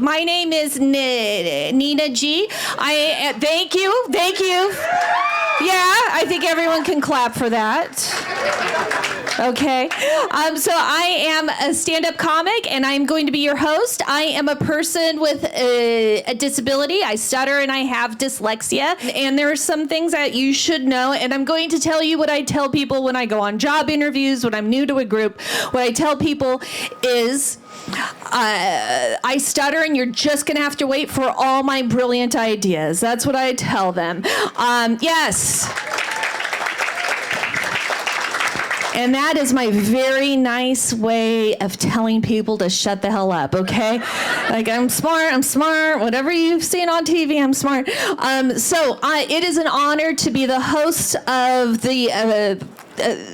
My name is Nina G. Thank you. Yeah, I think everyone can clap for that. Okay. So I am a stand-up comic, and I'm going to be your host. I am a person with a disability. I stutter, and I have dyslexia. And there are some things that you should know, and I'm going to tell you what I tell people when I go on job interviews, when I'm new to a group. What I tell people is, I stutter, and you're just going to have to wait for all my brilliant ideas. That's what I tell them. Yes. And that is my very nice way of telling people to shut the hell up, okay? Like, I'm smart, whatever you've seen on TV, I'm smart. So it is an honor to be the host of the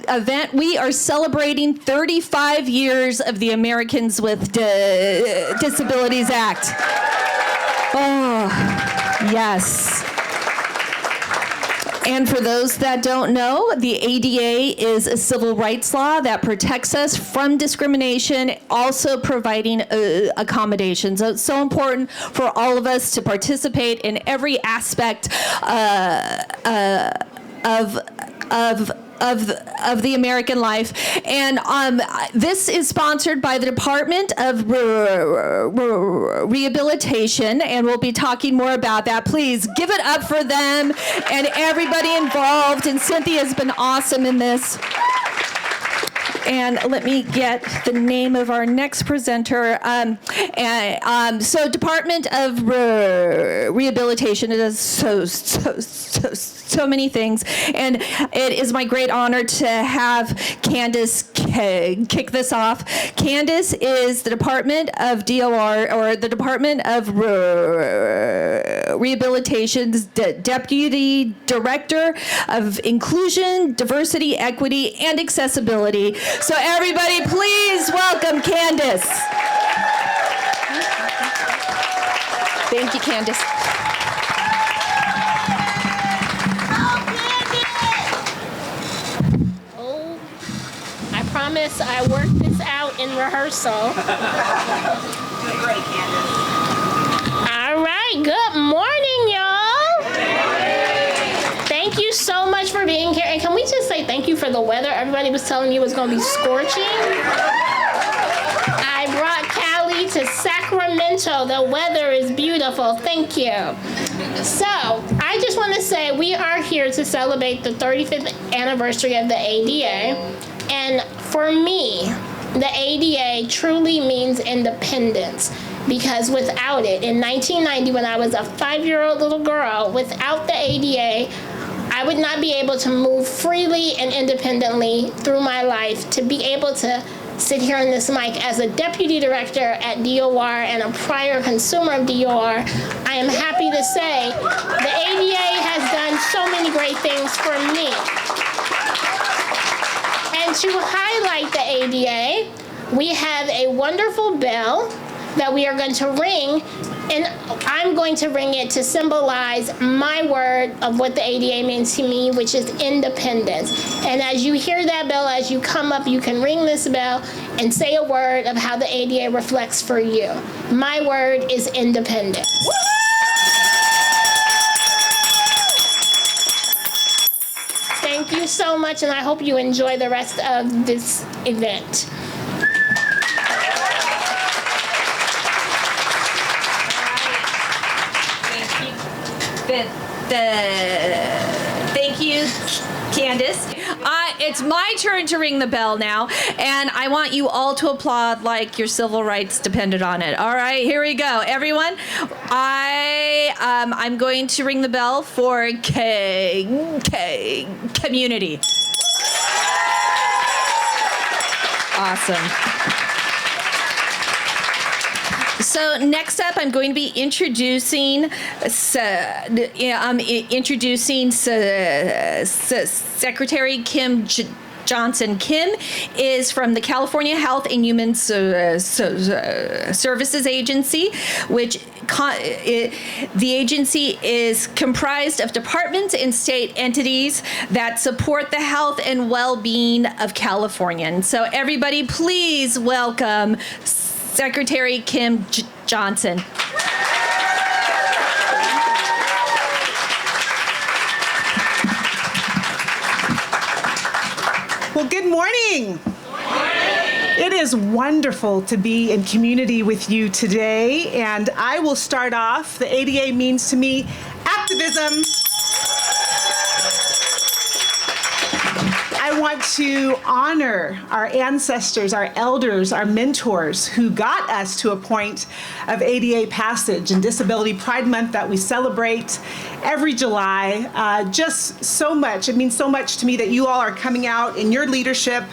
event. We are celebrating 35 years of the Americans with Disabilities Act. Oh, yes. And for those that don't know, the ADA is a civil rights law that protects us from discrimination, also providing accommodations. So it's so important for all of us to participate in every aspect of the American life. And this is sponsored by the Department of Rehabilitation, and we'll be talking more about that. Please give it up for them and everybody involved. And Cynthia's been awesome in this. And let me get the name of our next presenter. So Department of Rehabilitation, it does so many things. And it is my great honor to have Candace kick this off. Candace is the Department of DOR, or the Department of Rehabilitation's Deputy Director of Inclusion, Diversity, Equity, and Accessibility. So everybody, please welcome Candace. Thank you, Candace. Oh, I promise I worked this out in rehearsal. Doing great, Candace. All right, good morning, y'all. Thank you so much for being here. And can we just say thank you for the weather? Everybody was telling you it was going to be scorching. I brought Cali to Sacramento. The weather is beautiful. Thank you. So I just want to say we are here to celebrate the 35th anniversary of the ADA. And for me, the ADA truly means independence. Because without it, in 1990, when I was a 5-year-old little girl, without the ADA, I would not be able to move freely and independently through my life, to be able to sit here on this mic as a deputy director at DOR and a prior consumer of DOR. I am happy to say the ADA has done so many great things for me. And to highlight the ADA, we have a wonderful bell that we are going to ring, and I'm going to ring it to symbolize my word of what the ADA means to me, which is independence. And as you hear that bell, as you come up, you can ring this bell and say a word of how the ADA reflects for you. My word is independence. Thank you so much, and I hope you enjoy the rest of this event. Thank you, Candace. It's my turn to ring the bell now, and I want you all to applaud like your civil rights depended on it. All right, here we go, everyone. I'm going to ring the bell for community. Awesome. So next up, I'm going to be introducing Secretary Kim Johnson. Kim is from the California Health and Human Services Agency, which the agency is comprised of departments and state entities that support the health and well-being of Californians. So everybody, please welcome Secretary Kim Johnson. Well, good morning. It is wonderful to be in community with you today, and I will start off. The ADA means to me activism. I want to honor our ancestors, our elders, our mentors who got us to a point of ADA passage and Disability Pride Month that we celebrate every July. Just so much. It means so much to me that you all are coming out in your leadership.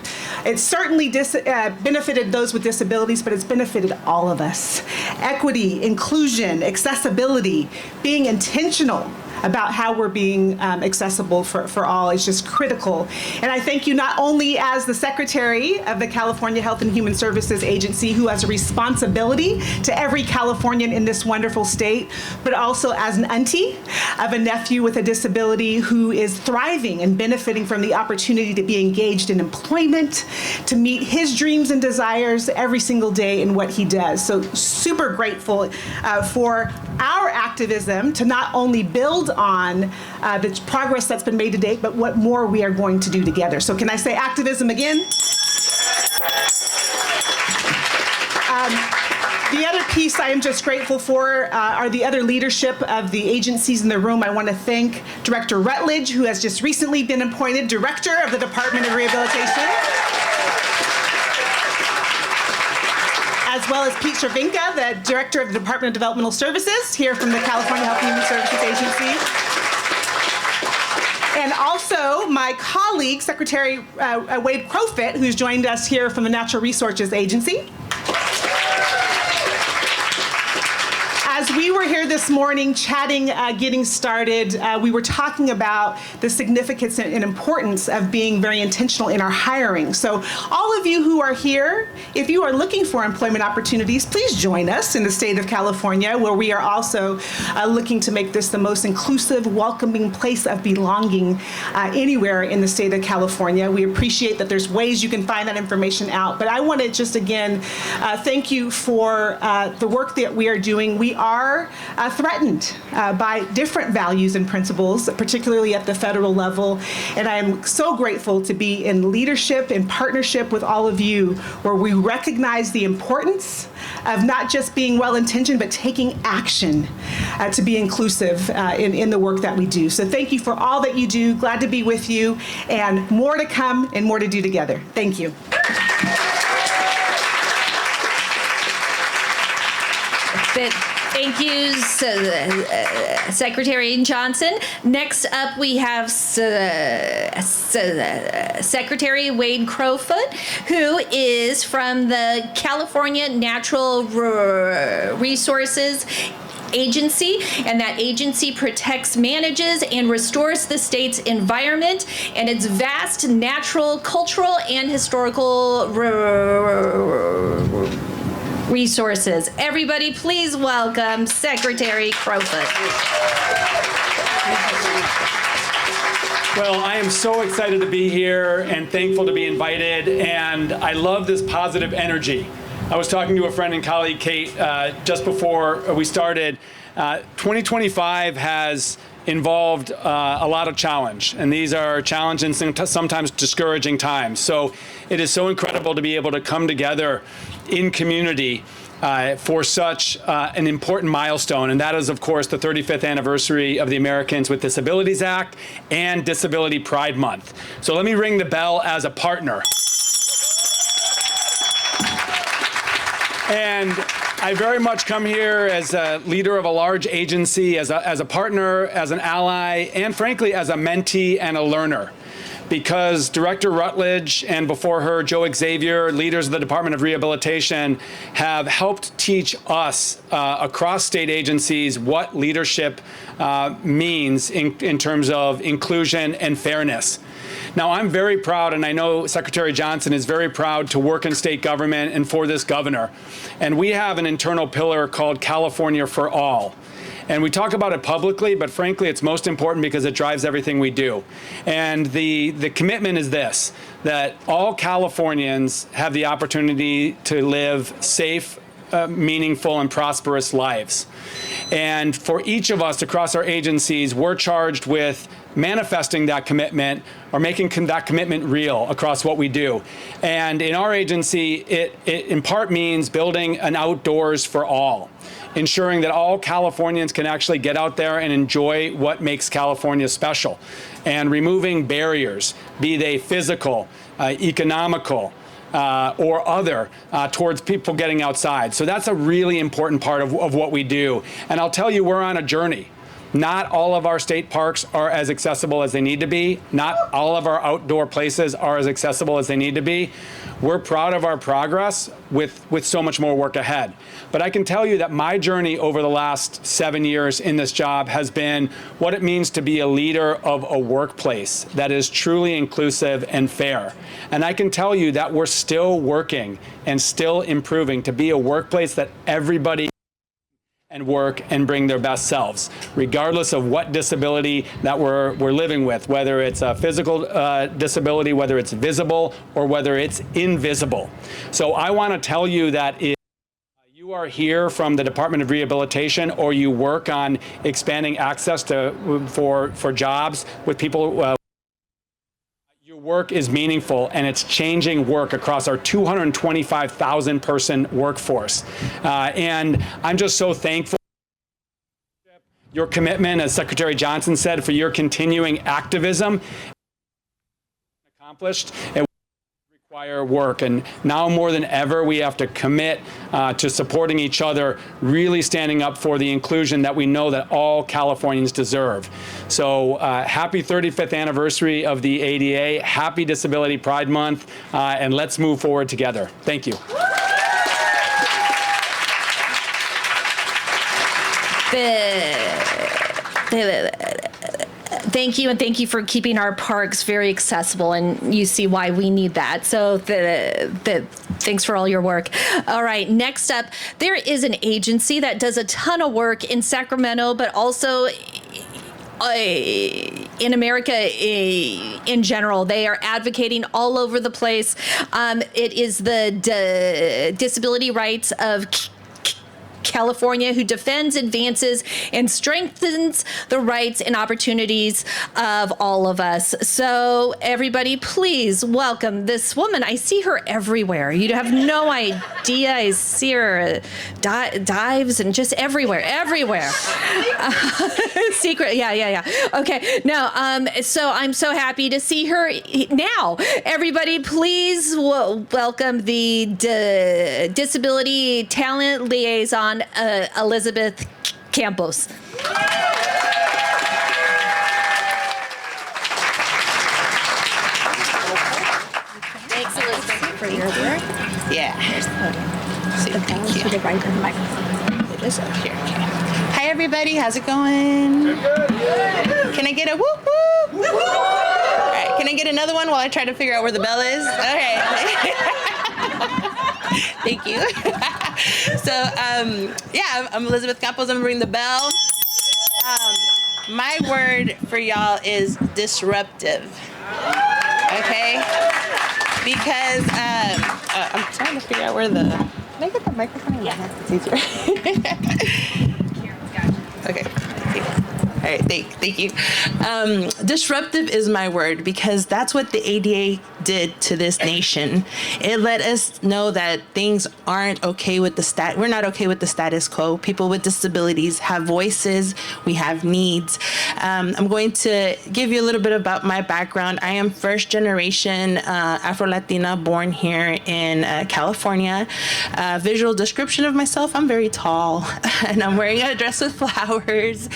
It's certainly benefited those with disabilities, but it's benefited all of us. Equity, inclusion, accessibility, being intentional about how we're being accessible for all is just critical. And I thank you not only as the Secretary of the California Health and Human Services Agency, who has a responsibility to every Californian in this wonderful state, but also as an auntie of a nephew with a disability who is thriving and benefiting from the opportunity to be engaged in employment, to meet his dreams and desires every single day in what he does. So super grateful for our activism to not only build on the progress that's been made to date, but what more we are going to do together. So can I say activism again? The other piece I am just grateful for are the other leadership of the agencies in the room. I want to thank Director Rutledge, who has just recently been appointed Director of the Department of Rehabilitation, as well as Pete Cervinka, the Director of the Department of Developmental Services, here from the California Health and Human Services Agency. And also my colleague, Secretary Wade Crowfoot, who's joined us here from the Natural Resources Agency. As we were here this morning chatting, getting started, we were talking about the significance and importance of being very intentional in our hiring. So all of you who are here, if you are looking for employment opportunities, please join us in the state of California, where we are also looking to make this the most inclusive, welcoming place of belonging anywhere in the state of California. We appreciate that there's ways you can find that information out. But I want to just again thank you for the work that we are doing. We are threatened by different values and principles, particularly at the federal level. And I am so grateful to be in leadership, in partnership with all of you, where we recognize the importance of not just being well-intentioned, but taking action to be inclusive in the work that we do. So thank you for all that you do. Glad to be with you, and more to come and more to do together. Thank you. Thank you, Secretary Johnson. Next up, we have Secretary Wade Crowfoot, who is from the California Natural Resources Agency, and that agency protects, manages, and restores the state's environment and its vast natural, cultural, and historical resources. Everybody, please welcome Secretary Crowfoot. Well, I am so excited to be here and thankful to be invited, and I love this positive energy. I was talking to a friend and colleague, Kate, just before we started. 2025 has involved a lot of challenge, and these are challenging, sometimes discouraging times. So it is so incredible to be able to come together in community for such an important milestone, and that is, of course, the 35th anniversary of the Americans with Disabilities Act and Disability Pride Month. So let me ring the bell as a partner. And I very much come here as a leader of a large agency, as a partner, as an ally, and frankly, as a mentee and a learner. Because Director Rutledge and before her, Joe Xavier, leaders of the Department of Rehabilitation, have helped teach us across state agencies what leadership means in terms of inclusion and fairness. Now, I'm very proud, and I know Secretary Johnson is very proud to work in state government and for this governor. And we have an internal pillar called California for All. And we talk about it publicly, but frankly, it's most important because it drives everything we do. And the commitment is this, that all Californians have the opportunity to live safe, meaningful, and prosperous lives. And for each of us across our agencies, we're charged with manifesting that commitment or making that commitment real across what we do. And in our agency, it in part means building an outdoors for all, ensuring that all Californians can actually get out there and enjoy what makes California special, and removing barriers, be they physical, economical, or other, towards people getting outside. So that's a really important part of what we do. And I'll tell you, we're on a journey. Not all of our state parks are as accessible as they need to be. Not all of our outdoor places are as accessible as they need to be. We're proud of our progress with so much more work ahead. But I can tell you that my journey over the last 7 years in this job has been what it means to be a leader of a workplace that is truly inclusive and fair. And I can tell you that we're still working and still improving to be a workplace that everybody and work and bring their best selves, regardless of what disability that we're living with, whether it's a physical disability, whether it's visible, or whether it's invisible. So I want to tell you that if you are here from the Department of Rehabilitation, or you work on expanding access for jobs with people, your work is meaningful, and it's changing work across our 225,000 person workforce. And I'm just so thankful for your commitment, as Secretary Johnson said, for your continuing activism. Accomplished. It require work, and now more than ever we have to commit to supporting each other, really standing up for the inclusion that we know that all Californians deserve. So happy 35th anniversary of the ADA, happy Disability Pride Month, and let's move forward together. Thank you. Thank you, and thank you for keeping our parks very accessible, and you see why we need that. So thanks for all your work. All right, next up, there is an agency that does a ton of work in Sacramento, but also in America in general. They are advocating all over the place. It is the Disability Rights of California, who defends, advances, and strengthens the rights and opportunities of all of us. So everybody, please welcome this woman. I see her everywhere. You have no idea. I see her dives and just everywhere. Secret. Yeah. Okay. No. So I'm so happy to see her now. Everybody, please welcome the Disability Talent Liaison, Elizabeth Campos. Thanks, Elizabeth, for your work. Yeah. Here's the podium. Thank you. To the right of the microphone. It is up here. Okay. Hi, everybody. How's it going? Can I get a whoop whoop? All right. Can I get another one while I try to figure out where the bell is? Okay. Thank you. So, I'm Elizabeth Campos. I'm ringing the bell. My word for y'all is disruptive. Okay? Because I'm trying to figure out where the... Can I get the microphone? Yeah. It's easier. Okay. All right, thank you. Disruptive is my word, because that's what the ADA did to this nation. It let us know that things aren't okay with the we're not okay with the status quo. People with disabilities have voices. We have needs. I'm going to give you a little bit about my background. I am first generation Afro-Latina, born here in California. Visual description of myself: I'm very tall, and I'm wearing a dress with flowers,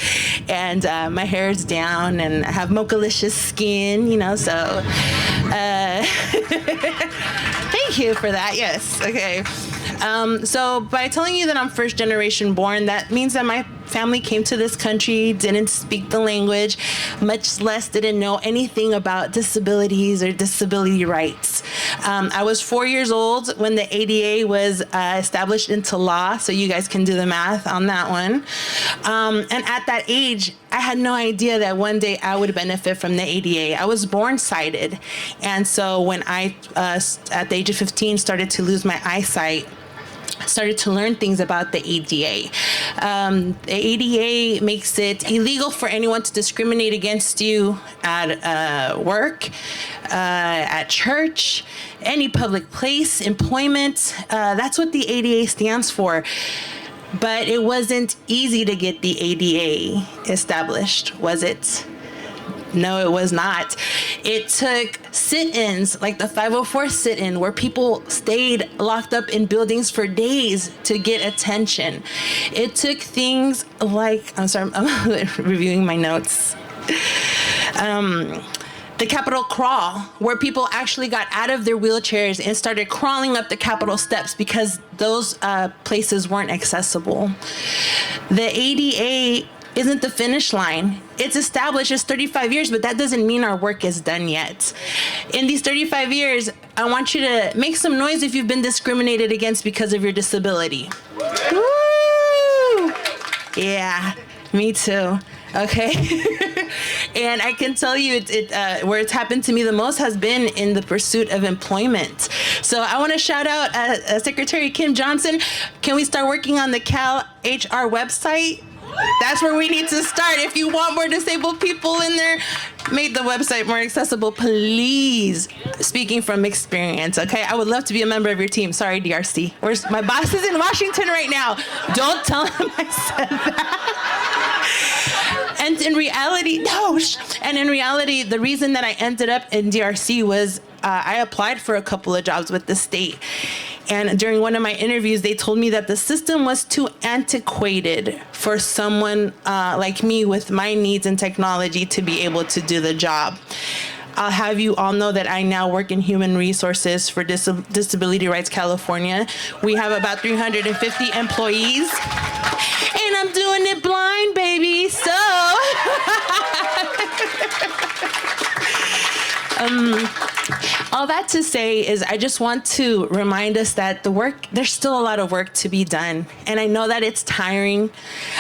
and my hair is down, and I have mocha-licious skin, so thank you for that. Yes. Okay. So by telling you that I'm first generation born, that means that my family came to this country, didn't speak the language, much less didn't know anything about disabilities or disability rights. I was 4 years old when the ADA was established into law, so you guys can do the math on that one. And at that age, I had no idea that one day I would benefit from the ADA. I was born sighted, and so when I, at the age of 15, started to lose my eyesight, started to learn things about the ADA. The ADA makes it illegal for anyone to discriminate against you at work, at church, any public place, employment. That's what the ADA stands for. But it wasn't easy to get the ADA established, was it? No, it was not. It took sit-ins, like the 504 sit-in, where people stayed locked up in buildings for days to get attention. It took things like, I'm reviewing my notes. The Capitol crawl, where people actually got out of their wheelchairs and started crawling up the Capitol steps because those places weren't accessible. The ADA isn't the finish line. It's established as 35 years, but that doesn't mean our work is done yet. In these 35 years, I want you to make some noise if you've been discriminated against because of your disability. Woo! Yeah, me too. Okay. And I can tell you where it's happened to me the most has been in the pursuit of employment. So I want to shout out Secretary Kim Johnson. Can we start working on the Cal HR website? That's where we need to start. If you want more disabled people in there, make the website more accessible, please. Speaking from experience, okay? I would love to be a member of your team. Sorry, DRC. My boss is in Washington right now. Don't tell him I said that. And in reality, the reason that I ended up in DRC was I applied for a couple of jobs with the state. And during one of my interviews, they told me that the system was too antiquated for someone like me with my needs and technology to be able to do the job. I'll have you all know that I now work in human resources for Disability Rights California. We have about 350 employees, and I'm doing it blind, baby. So, all that to say is I just want to remind us that there's still a lot of work to be done. And I know that it's tiring.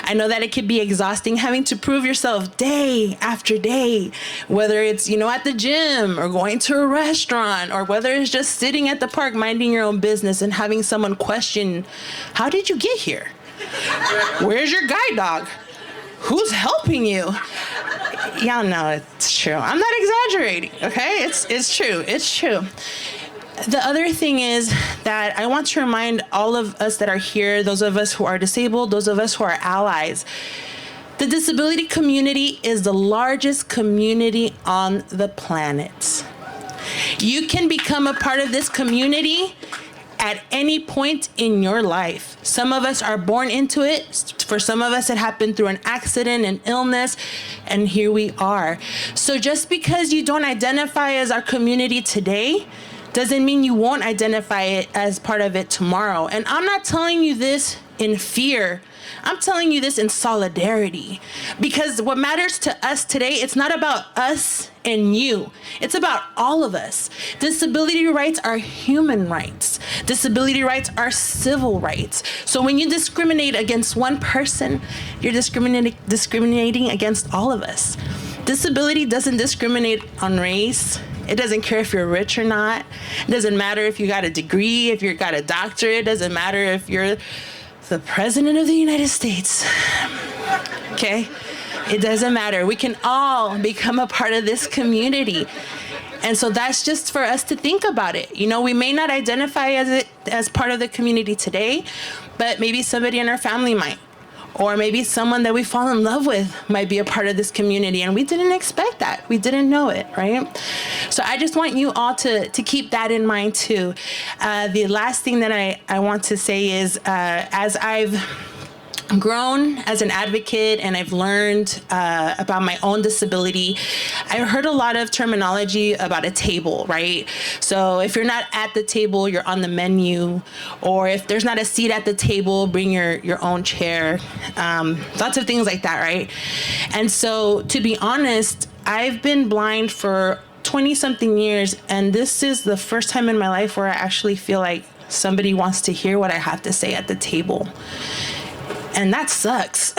I know that it can be exhausting having to prove yourself day after day, whether it's, at the gym or going to a restaurant, or whether it's just sitting at the park minding your own business and having someone question, how did you get here? Where's your guide dog? Who's helping you? Y'all know it's true. I'm not exaggerating, okay? It's true. It's true. The other thing is that I want to remind all of us that are here, those of us who are disabled, those of us who are allies, the disability community is the largest community on the planet. You can become a part of this community at any point in your life. Some of us are born into it. For some of us, it happened through an accident, an illness, and here we are. So just because you don't identify as our community today doesn't mean you won't identify it as part of it tomorrow. And I'm not telling you this in fear. I'm telling you this in solidarity, because what matters to us today, it's not about us and you. It's about all of us. Disability rights are human rights. Disability rights are civil rights. So when you discriminate against one person, you're discriminating against all of us. Disability doesn't discriminate on race. It doesn't care if you're rich or not. It doesn't matter if you got a degree, if you got a doctorate. It doesn't matter if you're the President of the United States. Okay? It doesn't matter. We can all become a part of this community. And so that's just for us to think about it. We may not identify as part of the community today, but maybe somebody in our family might. Or maybe someone that we fall in love with might be a part of this community, and we didn't expect that. We didn't know it, right? So I just want you all to keep that in mind too. The last thing that I want to say is, as I've grown as an advocate and I've learned about my own disability, I heard a lot of terminology about a table, right? So if you're not at the table, you're on the menu, or if there's not a seat at the table, bring your own chair. Lots of things like that, right? And so to be honest, I've been blind for 20-something years, and this is the first time in my life where I actually feel like somebody wants to hear what I have to say at the table. And that sucks.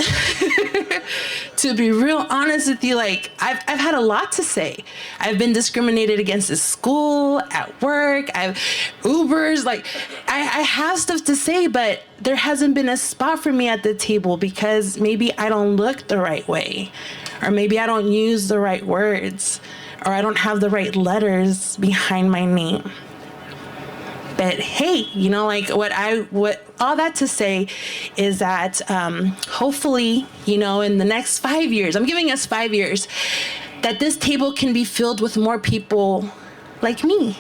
To be real honest with you, like I've had a lot to say. I've been discriminated against at school, at work, I've Ubers, like I have stuff to say, but there hasn't been a spot for me at the table because maybe I don't look the right way, or maybe I don't use the right words, or I don't have the right letters behind my name. But hey, you know, like what all that to say is that hopefully, you know, in the next 5 years, I'm giving us 5 years, that this table can be filled with more people like me.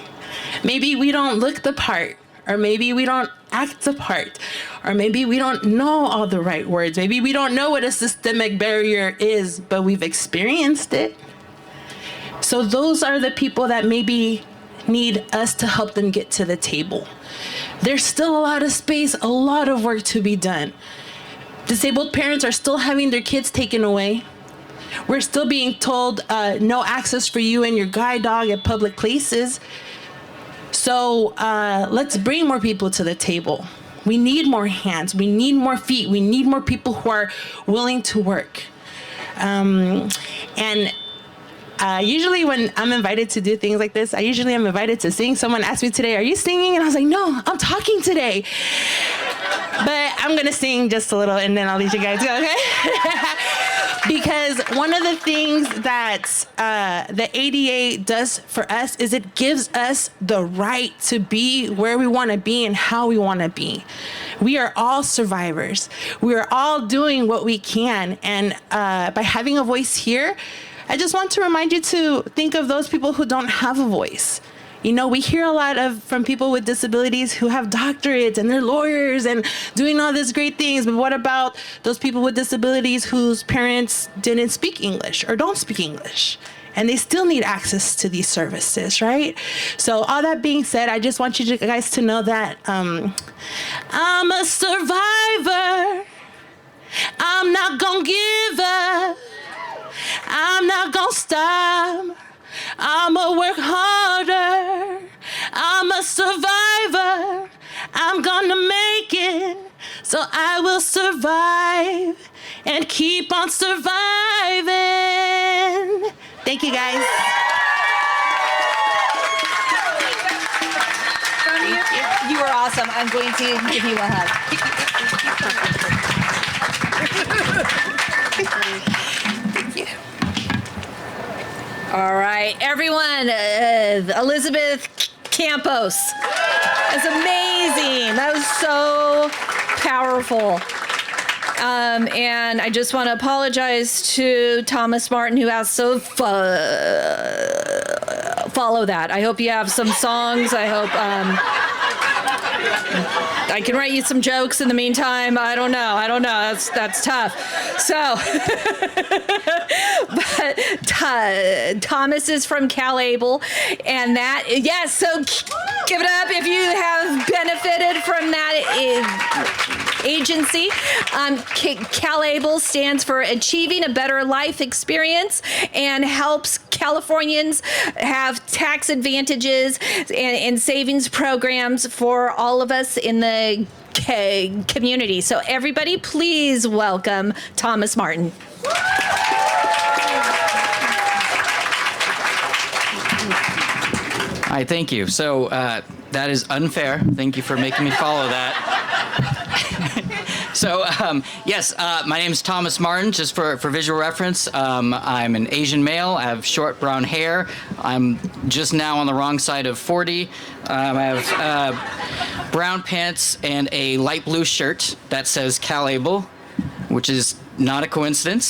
Maybe we don't look the part, or maybe we don't act the part, or maybe we don't know all the right words. Maybe we don't know what a systemic barrier is, but we've experienced it. So those are the people that maybe need us to help them get to the table. There's still a lot of space, a lot of work to be done. Disabled parents are still having their kids taken away. We're still being told no access for you and your guide dog at public places. So let's bring more people to the table. We need more hands. We need more feet. We need more people who are willing to work. Usually when I'm invited to do things like this, I usually am invited to sing. Someone asked me today, are you singing? And I was like, no, I'm talking today. But I'm going to sing just a little and then I'll let you guys go, okay? Because one of the things that the ADA does for us is it gives us the right to be where we want to be and how we want to be. We are all survivors. We are all doing what we can. And by having a voice here, I just want to remind you to think of those people who don't have a voice. You know, we hear a lot from people with disabilities who have doctorates and they're lawyers and doing all these great things. But what about those people with disabilities whose parents didn't speak English or don't speak English? And they still need access to these services, right? So all that being said, I just want you guys to know that I'm a survivor. I'm not gonna give up. I'm not gonna stop. I'ma work harder. I'm a survivor. I'm gonna make it. So I will survive and keep on surviving. Thank you, guys. You are awesome. I'm going to give you a hug. Thank you. All right, everyone, Elizabeth Campos. That's amazing. That was so powerful. And I just want to apologize to Thomas Martin, who has to follow that. I hope you have some songs. I hope I can write you some jokes in the meantime. I don't know. That's tough. So, but Thomas is from CalAble, and that, yes, so give it up if you have benefited from that agency. CalAble stands for Achieving a Better Life Experience and helps Californians have tax advantages and savings programs for all of us in the community. So everybody, please welcome Thomas Martin. Hi, thank you. So that is unfair. Thank you for making me follow that. So, yes, my name is Thomas Martin, just for visual reference. I'm an Asian male. I have short brown hair. I'm just now on the wrong side of 40. I have brown pants and a light blue shirt that says CalAble, which is not a coincidence.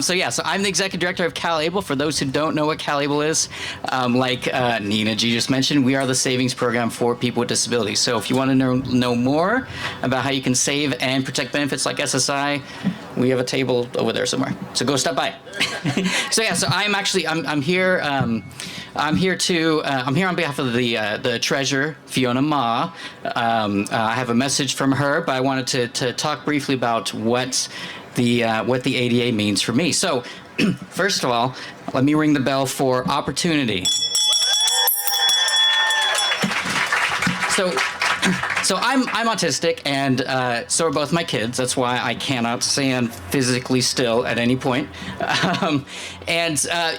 So I'm the executive director of CalAble. For those who don't know what CalAble is, like Nina G just mentioned, we are the savings program for people with disabilities. So if you want to know more about how you can save and protect benefits like SSI, we have a table over there somewhere. So go stop by. So I'm here. I'm here on behalf of the treasurer, Fiona Ma. I have a message from her, but I wanted to talk briefly about what the ADA means for me. So, first of all, let me ring the bell for opportunity. So, So I'm autistic, and so are both my kids. That's why I cannot stand physically still at any point.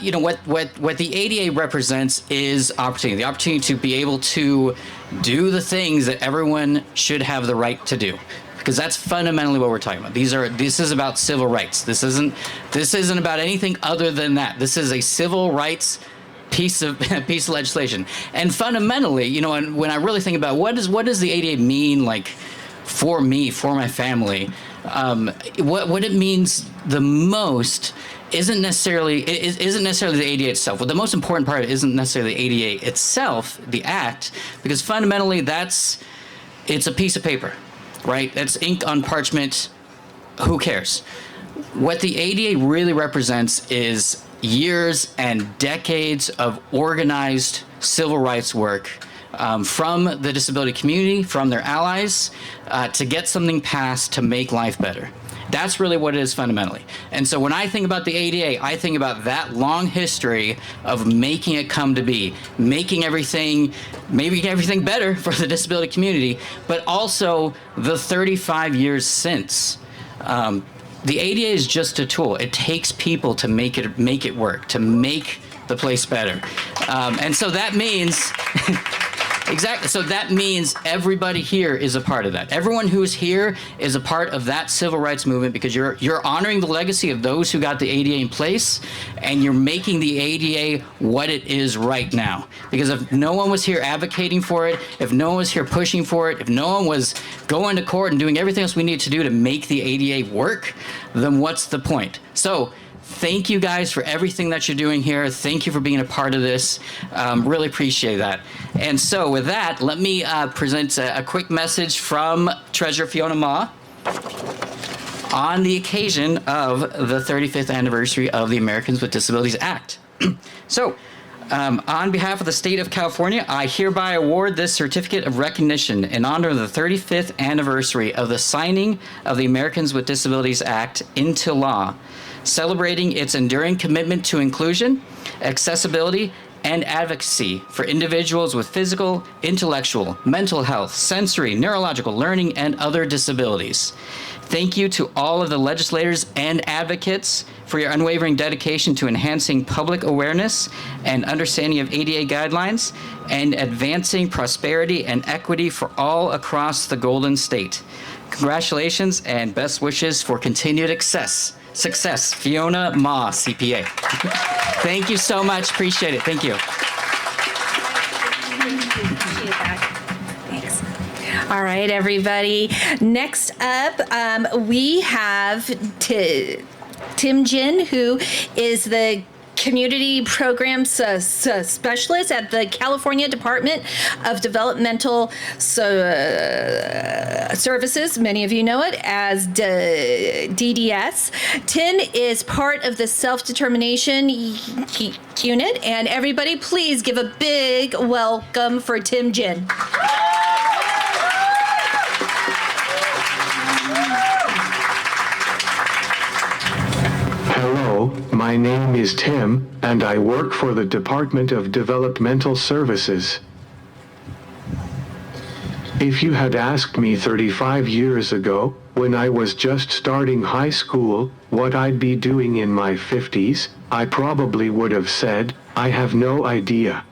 You know what the ADA represents is opportunity. The opportunity to be able to do the things that everyone should have the right to do. Because that's fundamentally what we're talking about. This is about civil rights. This isn't about anything other than that. This is a civil rights piece of legislation. And fundamentally, you know, and when I really think about what does the ADA mean, like, for me, for my family, what it means the most isn't necessarily the ADA itself. Well, the most important part isn't necessarily the ADA itself, the act, because fundamentally it's a piece of paper, right? That's ink on parchment. Who cares? What the ADA really represents is years and decades of organized civil rights work from the disability community, from their allies, to get something passed to make life better. That's really what it is fundamentally. And so when I think about the ADA, I think about that long history of making it come to be, making everything better for the disability community, but also the 35 years since. The ADA is just a tool. It takes people to make it work, to make the place better. And so that means, exactly, so that means everybody here is a part of that. Everyone who's here is a part of that civil rights movement, because you're honoring the legacy of those who got the ADA in place, and you're making the ADA what it is right now. Because if no one was here advocating for it, if no one was here pushing for it, if no one was going to court and doing everything else we need to do to make the ADA work, then what's the point? So thank you guys for everything that you're doing here. Thank you for being a part of this. Really appreciate that. And so with that, let me present a quick message from Treasurer Fiona Ma on the occasion of the 35th anniversary of the Americans with Disabilities Act. So, on behalf of the state of California, I hereby award this certificate of recognition in honor of the 35th anniversary of the signing of the Americans with Disabilities Act into law, celebrating its enduring commitment to inclusion, accessibility, and advocacy for individuals with physical, intellectual, mental health, sensory, neurological, learning, and other disabilities. Thank you to all of the legislators and advocates for your unwavering dedication to enhancing public awareness and understanding of ADA guidelines and advancing prosperity and equity for all across the Golden State. Congratulations and best wishes for continued success. Fiona Ma, CPA. Thank you so much. Appreciate it. Thank you. Thanks. All right, everybody. Next up, we have Tim Jin, who is the Community Programs Specialist at the California Department of Developmental Services. Many of you know it as DDS. Tim is part of the Self-Determination Unit, and everybody please give a big welcome for Tim Jin. Hello, my name is Tim, and I work for the Department of Developmental Services. If you had asked me 35 years ago, when I was just starting high school, what I'd be doing in my 50s, I probably would have said, I have no idea.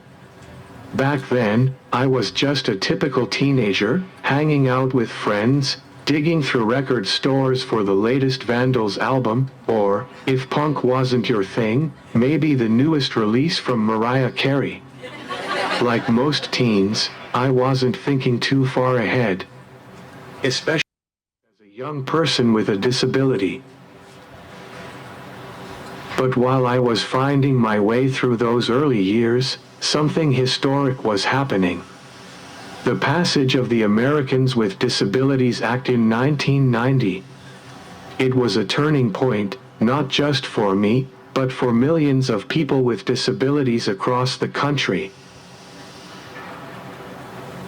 Back then, I was just a typical teenager, hanging out with friends, digging through record stores for the latest Vandals album, or, if punk wasn't your thing, maybe the newest release from Mariah Carey. Like most teens, I wasn't thinking too far ahead. Especially as a young person with a disability. But while I was finding my way through those early years, something historic was happening. The passage of the Americans with Disabilities Act in 1990. It was a turning point, not just for me, but for millions of people with disabilities across the country.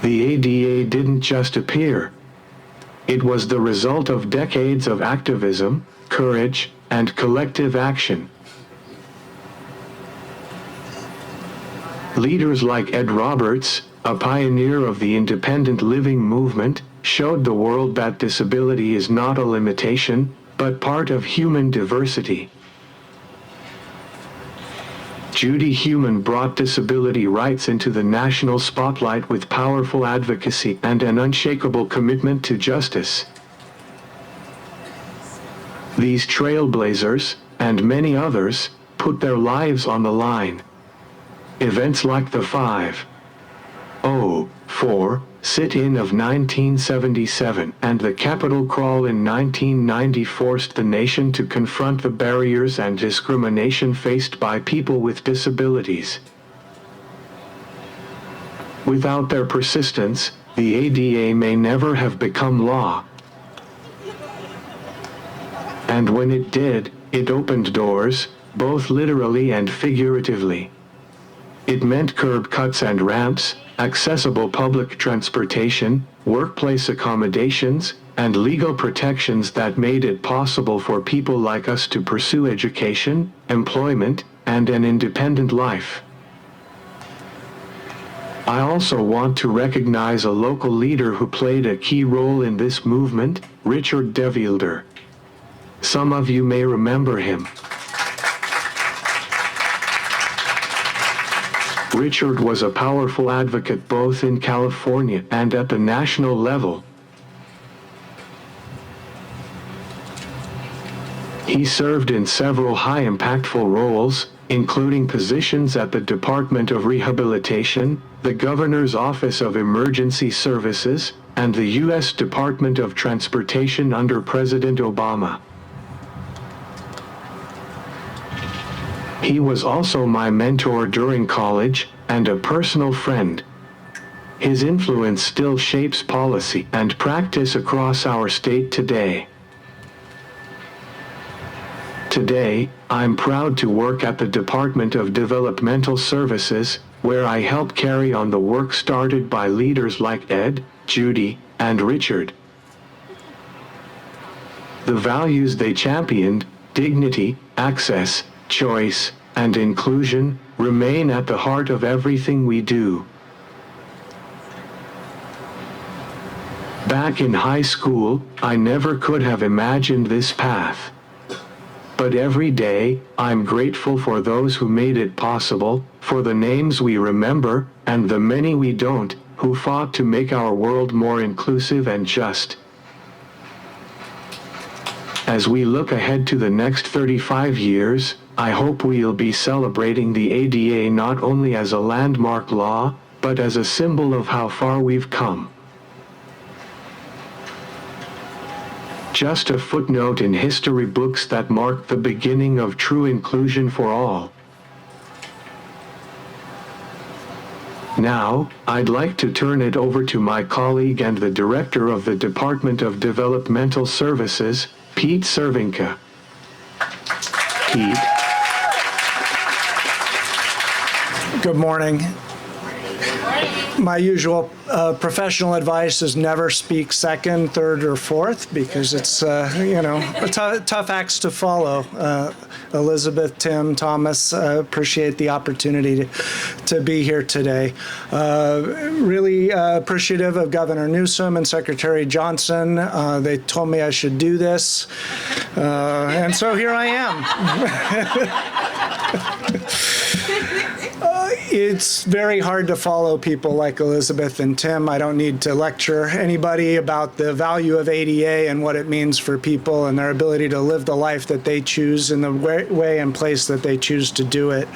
The ADA didn't just appear. It was the result of decades of activism, courage, and collective action. Leaders like Ed Roberts, a pioneer of the independent living movement, showed the world that disability is not a limitation, but part of human diversity. Judy Heumann brought disability rights into the national spotlight with powerful advocacy and an unshakable commitment to justice. These trailblazers, and many others, put their lives on the line. Events like the 504 sit-in of 1977 and the Capitol crawl in 1990 forced the nation to confront the barriers and discrimination faced by people with disabilities. Without their persistence, the ADA may never have become law. And when it did, it opened doors, both literally and figuratively. It meant curb cuts and ramps, accessible public transportation, workplace accommodations, and legal protections that made it possible for people like us to pursue education, employment, and an independent life. I also want to recognize a local leader who played a key role in this movement, Richard DeVilder. Some of you may remember him. Richard was a powerful advocate both in California and at the national level. He served in several high-impactful roles, including positions at the Department of Rehabilitation, the Governor's Office of Emergency Services, and the U.S. Department of Transportation under President Obama. He was also my mentor during college, and a personal friend. His influence still shapes policy and practice across our state today. Today, I'm proud to work at the Department of Developmental Services, where I help carry on the work started by leaders like Ed, Judy, and Richard. The values they championed, dignity, access, choice, and inclusion, remain at the heart of everything we do. Back in high school, I never could have imagined this path. But every day, I'm grateful for those who made it possible, for the names we remember, and the many we don't, who fought to make our world more inclusive and just. As we look ahead to the next 35 years, I hope we'll be celebrating the ADA not only as a landmark law, but as a symbol of how far we've come. Just a footnote in history books that marked the beginning of true inclusion for all. Now, I'd like to turn it over to my colleague and the Director of the Department of Developmental Services, Pete Cervinka. Pete. Good morning. My usual professional advice is never speak second, third, or fourth because it's, tough acts to follow. Elizabeth, Tim, Thomas, appreciate the opportunity to be here today. Really appreciative of Governor Newsom and Secretary Johnson. They told me I should do this, and so here I am. It's very hard to follow people like Elizabeth and Tim. I don't need to lecture anybody about the value of ADA and what it means for people and their ability to live the life that they choose in the way and place that they choose to do it.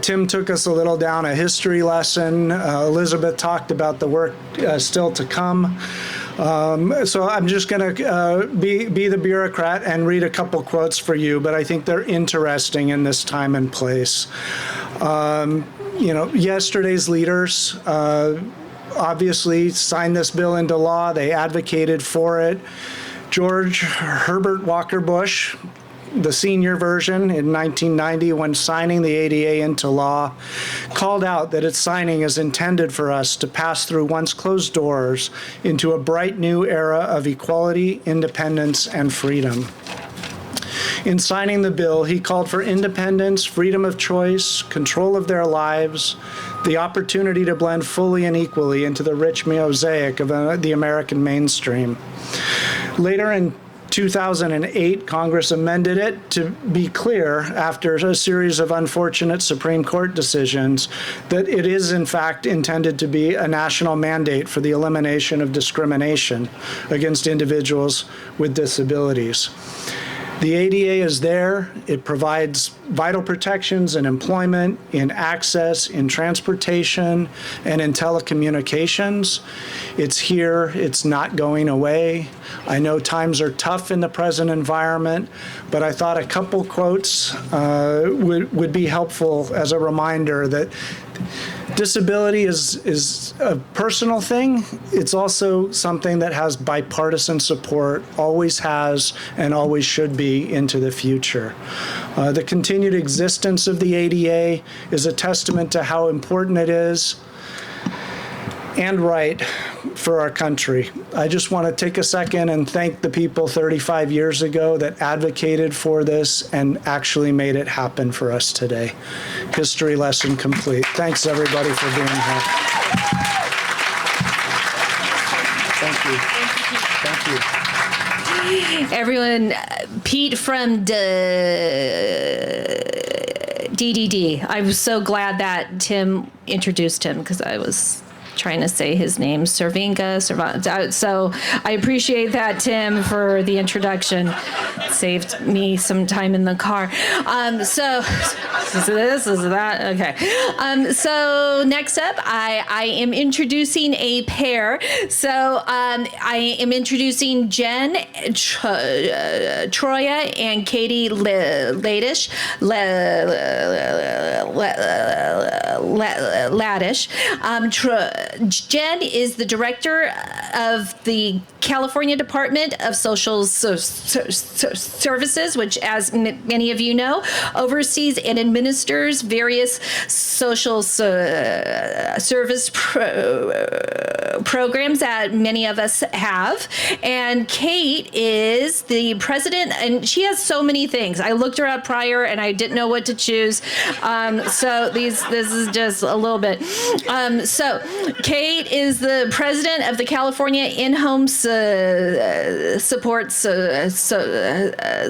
Tim took us a little down a history lesson. Elizabeth talked about the work still to come. So I'm just going to be the bureaucrat and read a couple quotes for you, but I think they're interesting in this time and place. Yesterday's leaders obviously signed this bill into law. They advocated for it. George Herbert Walker Bush, the senior version in 1990, when signing the ADA into law, called out that its signing is intended for us to pass through once closed doors into a bright new era of equality, independence, and freedom. In signing the bill, he called for independence, freedom of choice, control of their lives, the opportunity to blend fully and equally into the rich mosaic of the American mainstream. Later in 2008, Congress amended it to be clear, after a series of unfortunate Supreme Court decisions, that it is in fact intended to be a national mandate for the elimination of discrimination against individuals with disabilities. The ADA is there. It provides vital protections in employment, in access, in transportation, and in telecommunications. It's here. It's not going away. I know times are tough in the present environment, but I thought a couple quotes would be helpful as a reminder that disability is a personal thing. It's also something that has bipartisan support, always has, and always should be into the future. The continued existence of the ADA is a testament to how important it is and right for our country. I just want to take a second and thank the people 35 years ago that advocated for this and actually made it happen for us today. History lesson complete. Thanks everybody for being here. Thank you. Thank you. Everyone, Pete from DDD. I'm so glad that Tim introduced him because I was trying to say his name, Cervinka. So I appreciate that, Tim, for the introduction. It saved me some time in the car. So this is that. Okay. So next up, I am introducing a pair. So I am introducing Jen Troya and Katie Ladish. Jen is the director of the California Department of Social Services, which, as many of you know, oversees and administers various social service programs that many of us have. And Kate is the president, and she has so many things. I looked her up prior, and I didn't know what to choose. So this is just a little bit. So Kate is the president of the California In-Home Support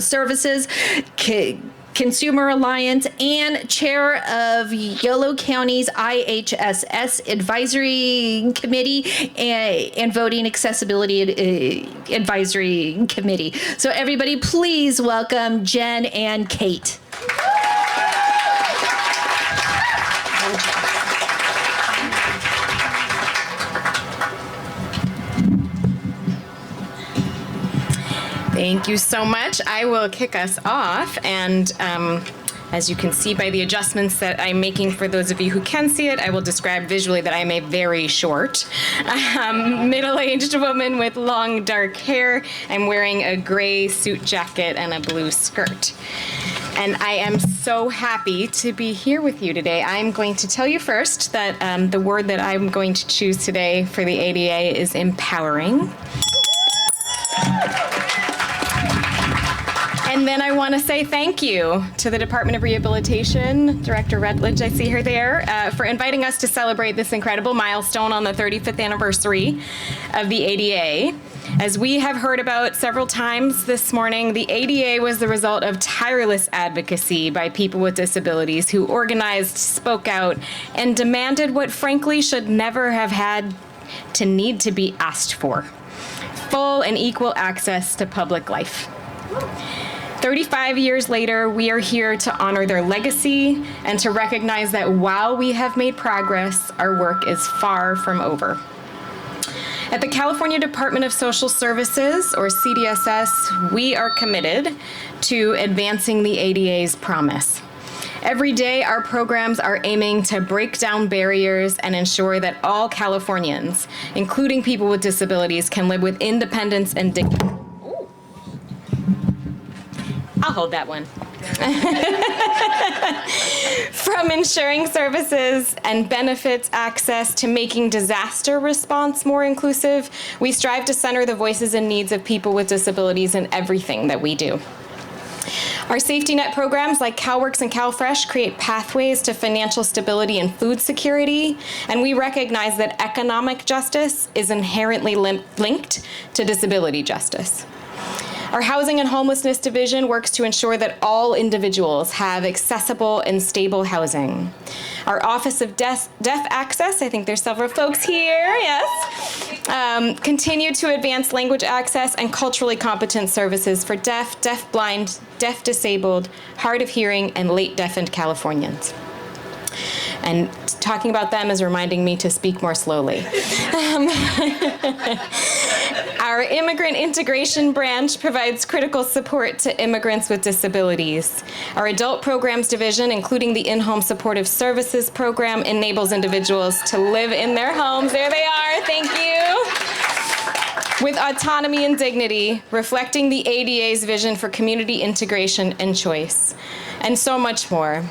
Services, Consumer Alliance, and chair of Yolo County's IHSS Advisory Committee and Voting Accessibility Advisory Committee. So everybody, please welcome Jen and Kate. Thank you so much. I will kick us off, and as you can see by the adjustments that I'm making for those of you who can see it, I will describe visually that I'm a very short, middle-aged woman with long dark hair. I'm wearing a gray suit jacket and a blue skirt. And I am so happy to be here with you today. I'm going to tell you first that the word that I'm going to choose today for the ADA is empowering. And then I want to say thank you to the Department of Rehabilitation, Director Rutledge, I see her there, for inviting us to celebrate this incredible milestone on the 35th anniversary of the ADA. As we have heard about several times this morning, the ADA was the result of tireless advocacy by people with disabilities who organized, spoke out, and demanded what frankly should never have had to need to be asked for: full and equal access to public life. 35 years later, we are here to honor their legacy and to recognize that while we have made progress, our work is far from over. At the California Department of Social Services, or CDSS, we are committed to advancing the ADA's promise. Every day, our programs are aiming to break down barriers and ensure that all Californians, including people with disabilities, can live with independence and dignity. I'll hold that one. From ensuring services and benefits access to making disaster response more inclusive, we strive to center the voices and needs of people with disabilities in everything that we do. Our safety net programs like CalWorks and CalFresh create pathways to financial stability and food security, and we recognize that economic justice is inherently linked to disability justice. Our Housing and Homelessness Division works to ensure that all individuals have accessible and stable housing. Our Office of Deaf Access, I think there's several folks here, yes, continue to advance language access and culturally competent services for deaf, deaf-blind, deaf-disabled, hard of hearing, and late deafened Californians. And talking about them is reminding me to speak more slowly. Our Immigrant Integration Branch provides critical support to immigrants with disabilities. Our Adult Programs Division, including the In-Home Supportive Services Program, enables individuals to live in their homes. There they are, thank you. With autonomy and dignity, reflecting the ADA's vision for community integration and choice, and so much more.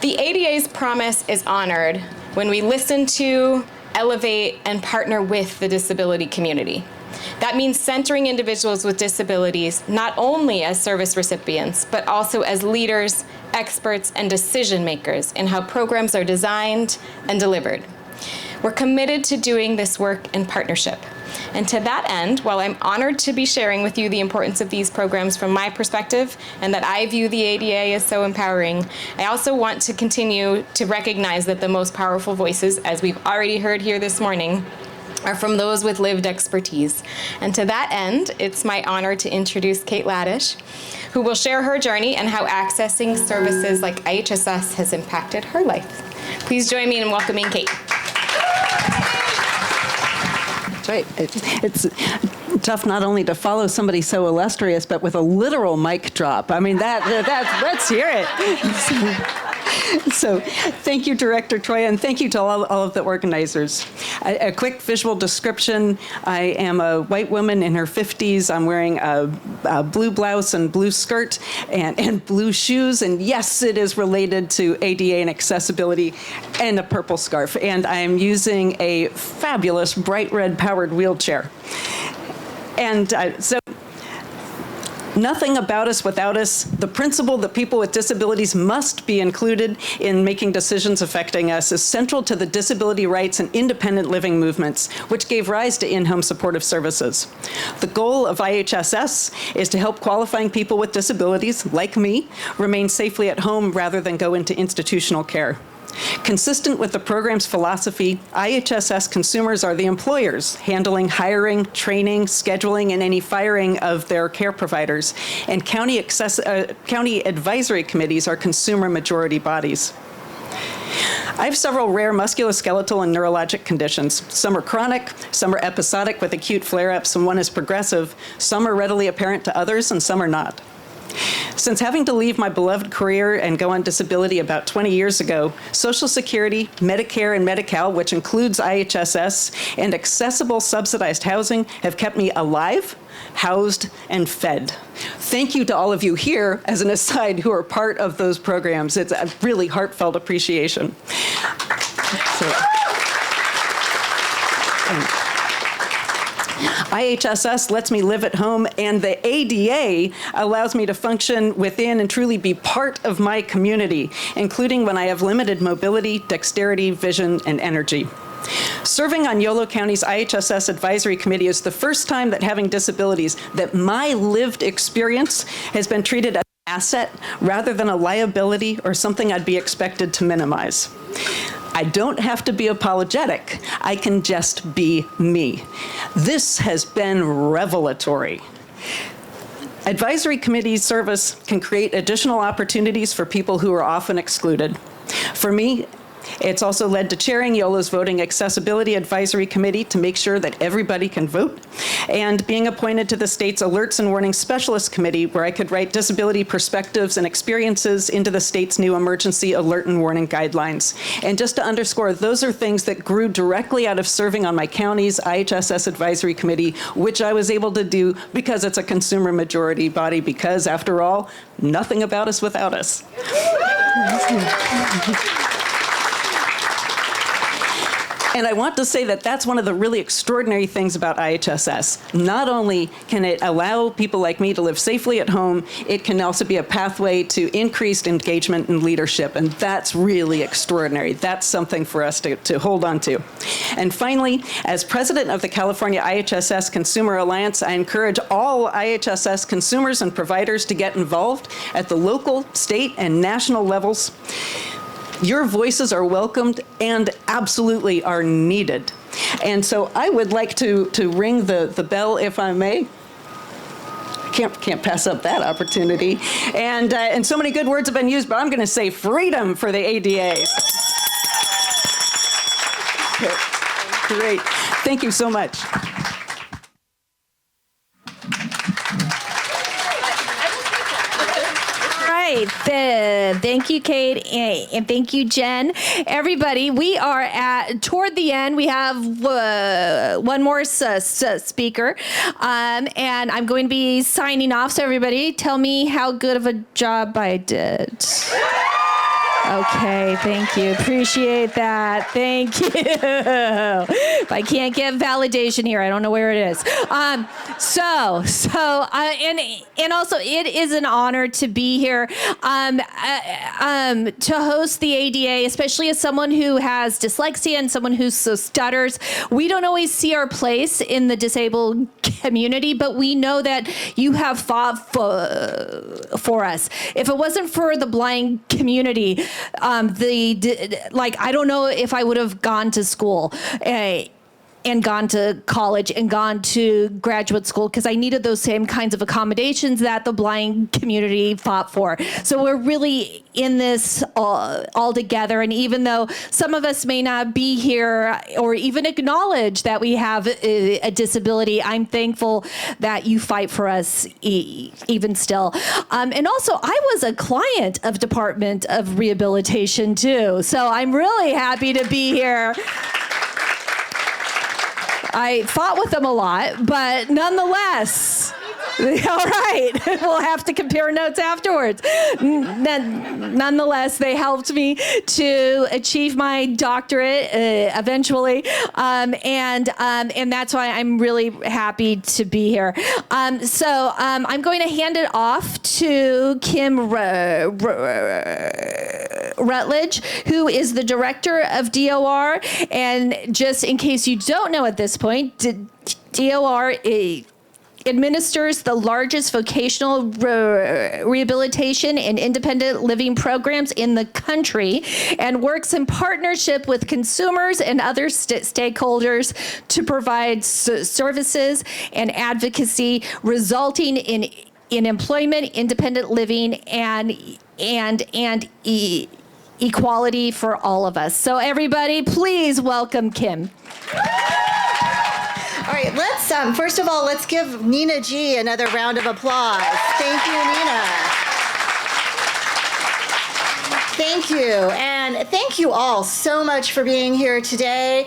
The ADA's promise is honored when we listen to, elevate, and partner with the disability community. That means centering individuals with disabilities not only as service recipients, but also as leaders, experts, and decision makers in how programs are designed and delivered. We're committed to doing this work in partnership. And to that end, while I'm honored to be sharing with you the importance of these programs from my perspective, and that I view the ADA as so empowering, I also want to continue to recognize that the most powerful voices, as we've already heard here this morning, are from those with lived expertise. And to that end, it's my honor to introduce Kate Laddish, who will share her journey and how accessing services like IHSS has impacted her life. Please join me in welcoming Kate. That's right. It's tough not only to follow somebody so illustrious, but with a literal mic drop. I mean, let's hear it. So thank you, Director Troya, and thank you to all of the organizers. A quick visual description. I am a white woman in her 50s. I'm wearing a blue blouse and blue skirt and blue shoes. And yes, it is related to ADA and accessibility, and a purple scarf. And I am using a fabulous bright red powered wheelchair. And so nothing about us without us. The principle that people with disabilities must be included in making decisions affecting us is central to the disability rights and independent living movements, which gave rise to in-home supportive services. The goal of IHSS is to help qualifying people with disabilities, like me, remain safely at home rather than go into institutional care. Consistent with the program's philosophy, IHSS consumers are the employers, handling hiring, training, scheduling, and any firing of their care providers. And county advisory committees are consumer majority bodies. I have several rare musculoskeletal and neurologic conditions. Some are chronic, some are episodic with acute flare-ups, and one is progressive. Some are readily apparent to others, and some are not. Since having to leave my beloved career and go on disability about 20 years ago, Social Security, Medicare, and Medi-Cal, which includes IHSS, and accessible subsidized housing have kept me alive, housed, and fed. Thank you to all of you here, as an aside, who are part of those programs. It's a really heartfelt appreciation. IHSS lets me live at home, and the ADA allows me to function within and truly be part of my community, including when I have limited mobility, dexterity, vision, and energy. Serving on Yolo County's IHSS Advisory Committee is the first time that having disabilities, that my lived experience has been treated as an asset rather than a liability or something I'd be expected to minimize. I don't have to be apologetic. I can just be me. This has been revelatory. Advisory committee service can create additional opportunities for people who are often excluded. For me, it's also led to chairing YOLO's Voting Accessibility Advisory Committee to make sure that everybody can vote, and being appointed to the state's Alerts and Warning Specialist Committee, where I could write disability perspectives and experiences into the state's new emergency alert and warning guidelines. And just to underscore, those are things that grew directly out of serving on my county's IHSS Advisory Committee, which I was able to do because it's a consumer majority body, because after all, nothing about us without us. And I want to say that that's one of the really extraordinary things about IHSS. Not only can it allow people like me to live safely at home, it can also be a pathway to increased engagement and leadership, and that's really extraordinary. That's something for us to hold on to. And finally, as president of the California IHSS Consumer Alliance, I encourage all IHSS consumers and providers to get involved at the local, state, and national levels. Your voices are welcomed and absolutely are needed. And so I would like to ring the bell, if I may. Can't pass up that opportunity. And so many good words have been used, but I'm going to say freedom for the ADA. Great. Thank you so much. Thank you, Kate, and thank you, Jen. Everybody, we are toward the end. We have one more speaker, and I'm going to be signing off. So everybody, tell me how good of a job I did. Okay, thank you. Appreciate that. Thank you. If I can't get validation here, I don't know where it is. And also, it is an honor to be here to host the ADA, especially as someone who has dyslexia and someone who stutters. We don't always see our place in the disabled community, but we know that you have fought for us. If it wasn't for the blind community, I don't know if I would have gone to school and gone to college and gone to graduate school, because I needed those same kinds of accommodations that the blind community fought for. So we're really in this all together. And even though some of us may not be here or even acknowledge that we have a disability, I'm thankful that you fight for us even still. And also, I was a client of Department of Rehabilitation too. So I'm really happy to be here. I fought with them a lot, but nonetheless, all right, we'll have to compare notes afterwards. Nonetheless, they helped me to achieve my doctorate eventually, and that's why I'm really happy to be here. So I'm going to hand it off to Kim Rutledge, who is the director of DOR. And just in case you don't know at this point, DOR administers the largest vocational rehabilitation and independent living programs in the country and works in partnership with consumers and other stakeholders to provide services and advocacy resulting in employment, independent living, and equality for all of us. So everybody, please welcome Kim. All right, let's, first of all, let's give Nina G another round of applause. Thank you, Nina. Thank you, and thank you all so much for being here today.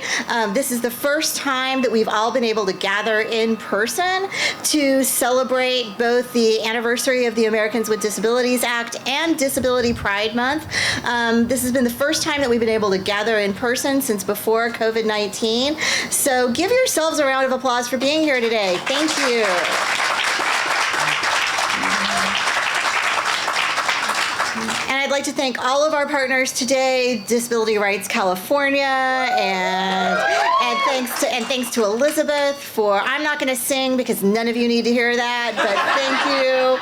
This is the first time that we've all been able to gather in person to celebrate both the anniversary of the Americans with Disabilities Act and Disability Pride Month. This has been the first time that we've been able to gather in person since before COVID-19. So give yourselves a round of applause for being here today. Thank you. And I'd like to thank all of our partners today, Disability Rights California, and thanks to Elizabeth for, I'm not going to sing because none of you need to hear that, but thank you.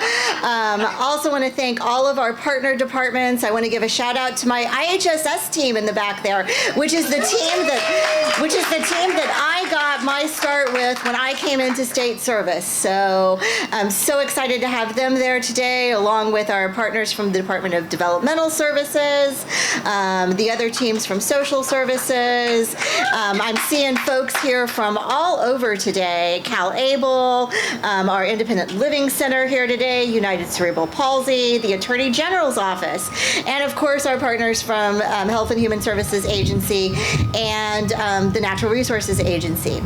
Also want to thank all of our partner departments. I want to give a shout out to my IHSS team in the back there, which is the team that I got my start with when I came into state service. So I'm so excited to have them there today, along with our partners from the Department of Developmental Services, the other teams from social services. I'm seeing folks here from all over today. Cal Able, our Independent Living Center here today, United Cerebral Palsy, the Attorney General's Office, and of course our partners from Health and Human Services Agency and the Natural Resources Agency.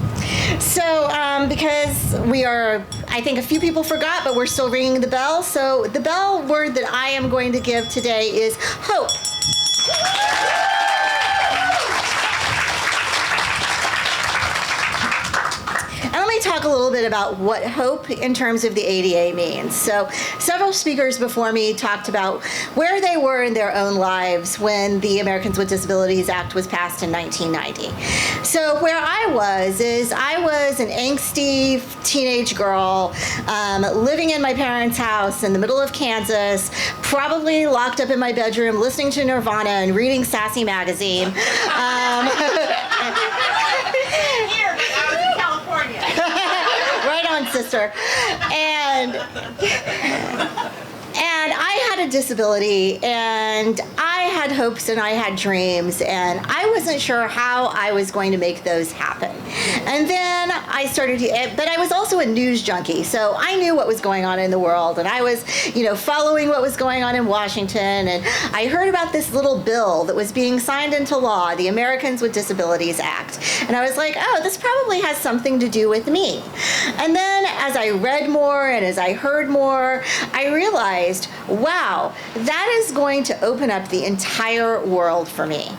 So because we are, I think a few people forgot, but we're still ringing the bell. So the bell word that I am going to give today is hope. talk a little bit about what hope in terms of the ADA means. So several speakers before me talked about where they were in their own lives when the Americans with Disabilities Act was passed in 1990. So where I was an angsty teenage girl living in my parents' house in the middle of Kansas, probably locked up in my bedroom listening to Nirvana and reading Sassy magazine. Right on, sister. And I had a disability, and I had hopes and I had dreams, and I wasn't sure how I was going to make those happen. And then I started to, but I was also a news junkie, so I knew what was going on in the world, and I was, following what was going on in Washington, and I heard about this little bill that was being signed into law, the Americans with Disabilities Act. And I was like, oh, this probably has something to do with me. And then as I read more and as I heard more, I realized, wow, that is going to open up the entire world for me.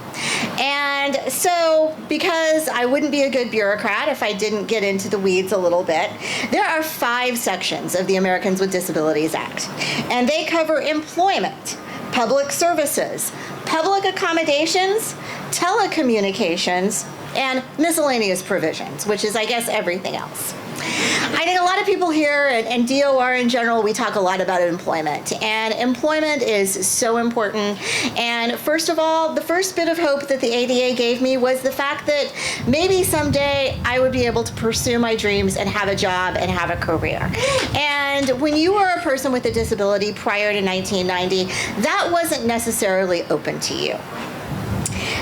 And so, because I wouldn't be a good bureaucrat if I didn't get into the weeds a little bit, there are 5 sections of the Americans with Disabilities Act. And they cover employment, public services, public accommodations, telecommunications, and miscellaneous provisions, which is, I guess, everything else. I think a lot of people here, and DOR in general, we talk a lot about employment. And employment is so important. And first of all, the first bit of hope that the ADA gave me was the fact that maybe someday I would be able to pursue my dreams and have a job and have a career. And when you were a person with a disability prior to 1990, that wasn't necessarily open to you.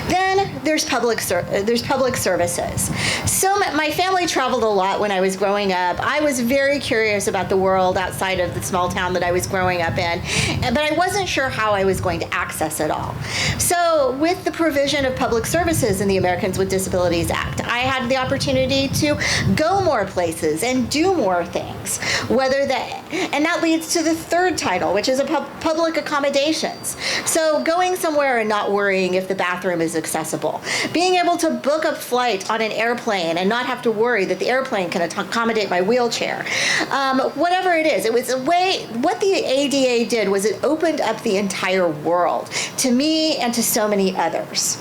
Then there's public services. So my family traveled a lot when I was growing up. I was very curious about the world outside of the small town that I was growing up in, but I wasn't sure how I was going to access it all. So with the provision of public services in the Americans with Disabilities Act, I had the opportunity to go more places and do more things. And that leads to the third title, which is public accommodations. So going somewhere and not worrying if the bathroom is accessible. Being able to book a flight on an airplane and not have to worry that the airplane can accommodate my wheelchair. Whatever it is, it was a way, what the ADA did was it opened up the entire world to me and to so many others.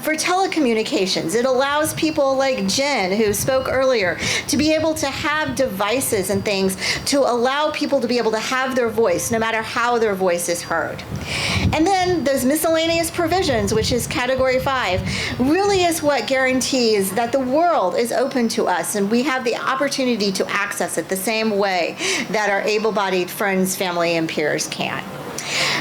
For telecommunications, it allows people like Jen, who spoke earlier, to be able to have devices and things to allow people to be able to have their voice, no matter how their voice is heard. And then those miscellaneous provisions, which is Category 5, really is what guarantees that the world is open to us and we have the opportunity to access it the same way that our able-bodied friends, family, and peers can.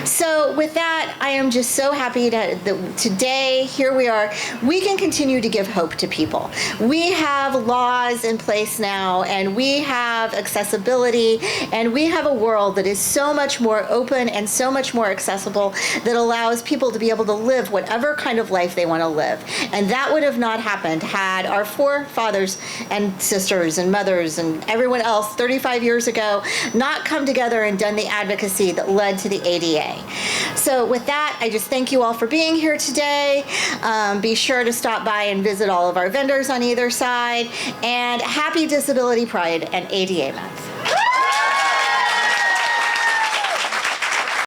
So with that, I am just so happy that today, here we are, we can continue to give hope to people. We have laws in place now, and we have accessibility, and we have a world that is so much more open and so much more accessible that allows people to be able to live whatever kind of life they want to live. And that would have not happened had our forefathers and sisters and mothers and everyone else 35 years ago not come together and done the advocacy that led to the ADA. So with that, I just thank you all for being here today. Be sure to stop by and visit all of our vendors on either side. And happy Disability Pride and ADA Month.